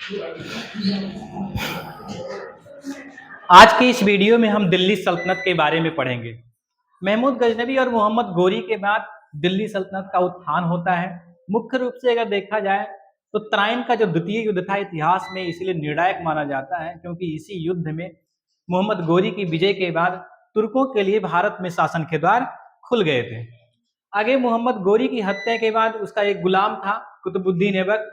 आज के इस वीडियो में हम दिल्ली सल्तनत के बारे में पढ़ेंगे। महमूद गजनवी और मोहम्मद गोरी के बाद दिल्ली सल्तनत का उत्थान होता है। मुख्य रूप से अगर देखा जाए तो तराइन का जो द्वितीय युद्ध था इतिहास में इसलिए निर्णायक माना जाता है, क्योंकि इसी युद्ध में मोहम्मद गोरी की विजय के बाद तुर्कों के लिए भारत में शासन के द्वार खुल गए थे। आगे मोहम्मद गोरी की हत्या के बाद उसका एक गुलाम था कुतुबुद्दीन ऐबक,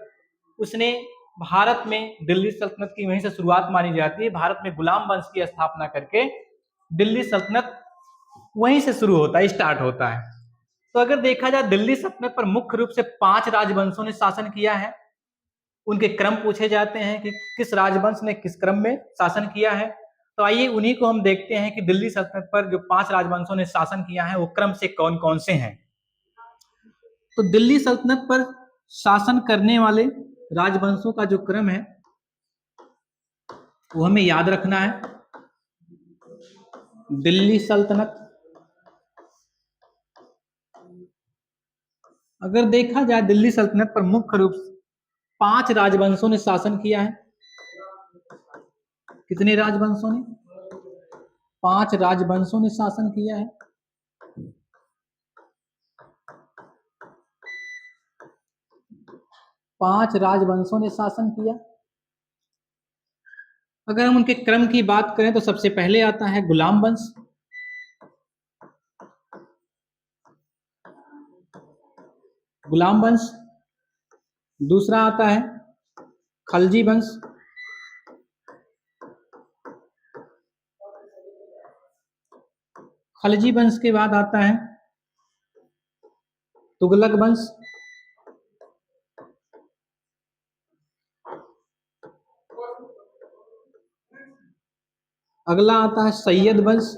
उसने भारत में दिल्ली सल्तनत की वहीं से शुरुआत मानी जाती है। भारत में गुलाम वंश की स्थापना करके दिल्ली सल्तनत वहीं से शुरू होता है, स्टार्ट होता है। तो अगर देखा जाए दिल्ली सल्तनत पर मुख्य रूप से 5 राजवंशों ने शासन किया है। उनके क्रम पूछे जाते हैं कि किस राजवंश ने किस क्रम में शासन किया है। तो आइए उन्हीं को हम देखते हैं कि दिल्ली सल्तनत पर जो 5 राजवंशों ने शासन किया है वो क्रम से कौन कौन से हैं। तो दिल्ली सल्तनत पर शासन करने वाले राजवंशों का जो क्रम है वो हमें याद रखना है। दिल्ली सल्तनत, अगर देखा जाए दिल्ली सल्तनत पर मुख्य रूप से 5 राजवंशों ने शासन किया है। कितने राजवंशों ने? 5 राजवंशों ने शासन किया है। पांच राजवंशों ने शासन किया। अगर हम उनके क्रम की बात करें तो सबसे पहले आता है गुलाम वंश, गुलाम वंश। दूसरा आता है खलजी वंश, खलजी वंश के बाद आता है तुगलक वंश, अगला आता है सैयद वंश,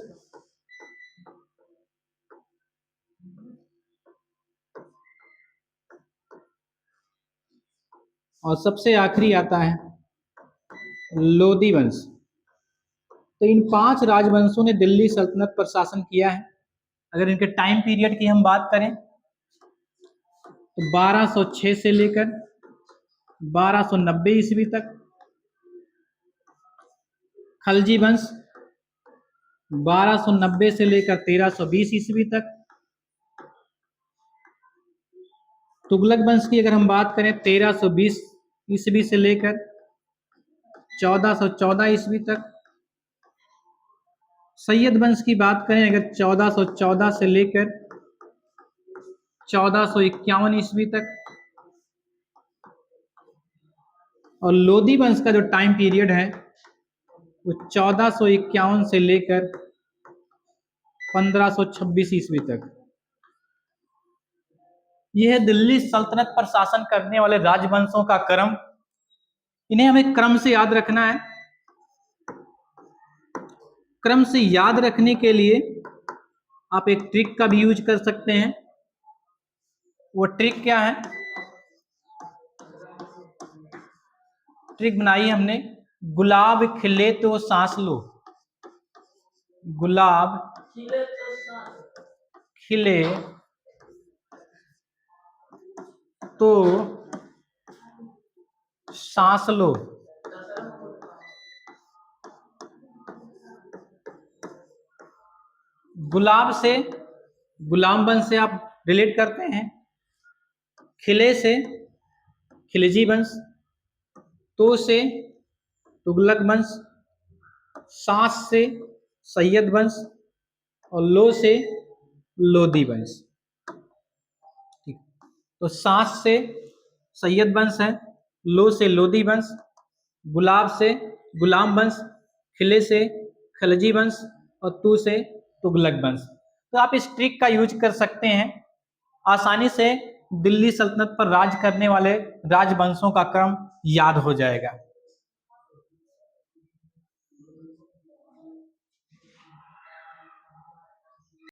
और सबसे आखिरी आता है लोदी वंश। तो इन 5 राजवंशों ने दिल्ली सल्तनत पर शासन किया है। अगर इनके टाइम पीरियड की हम बात करें तो 1206 से लेकर 1290 ईस्वी तक, खलजी वंश 1290 से लेकर 1320 ईस्वी तक, तुगलक वंश की अगर हम बात करें 1320 ईस्वी से लेकर 1414 ईस्वी तक, सैयद वंश की बात करें अगर 1414 से लेकर 1451 ईस्वी तक, और लोदी वंश का जो टाइम पीरियड है वो 1451 से लेकर 1526 ईस्वी तक। यह है दिल्ली सल्तनत पर शासन करने वाले राजवंशों का क्रम। इन्हें हमें क्रम से याद रखना है। क्रम से याद रखने के लिए आप एक ट्रिक का भी यूज कर सकते हैं। वो ट्रिक क्या है? ट्रिक बनाई हमने, गुलाब खिले तो सांस लो, गुलाब खिले तो सांस लो। गुलाब से गुलाम वंश से आप रिलेट करते हैं, खिले से खिलजी वंश, तो से तुगलक वंश, सांस से सैयद वंश, और लो से लोदी वंश। ठीक, तो सांस से सैयद वंश है, लो से लोदी वंश, गुलाब से गुलाम वंश, खिले से खलजी वंश, और तू से तुगलक वंश। तो आप इस ट्रिक का यूज कर सकते हैं, आसानी से दिल्ली सल्तनत पर राज करने वाले राजवंशों का क्रम याद हो जाएगा।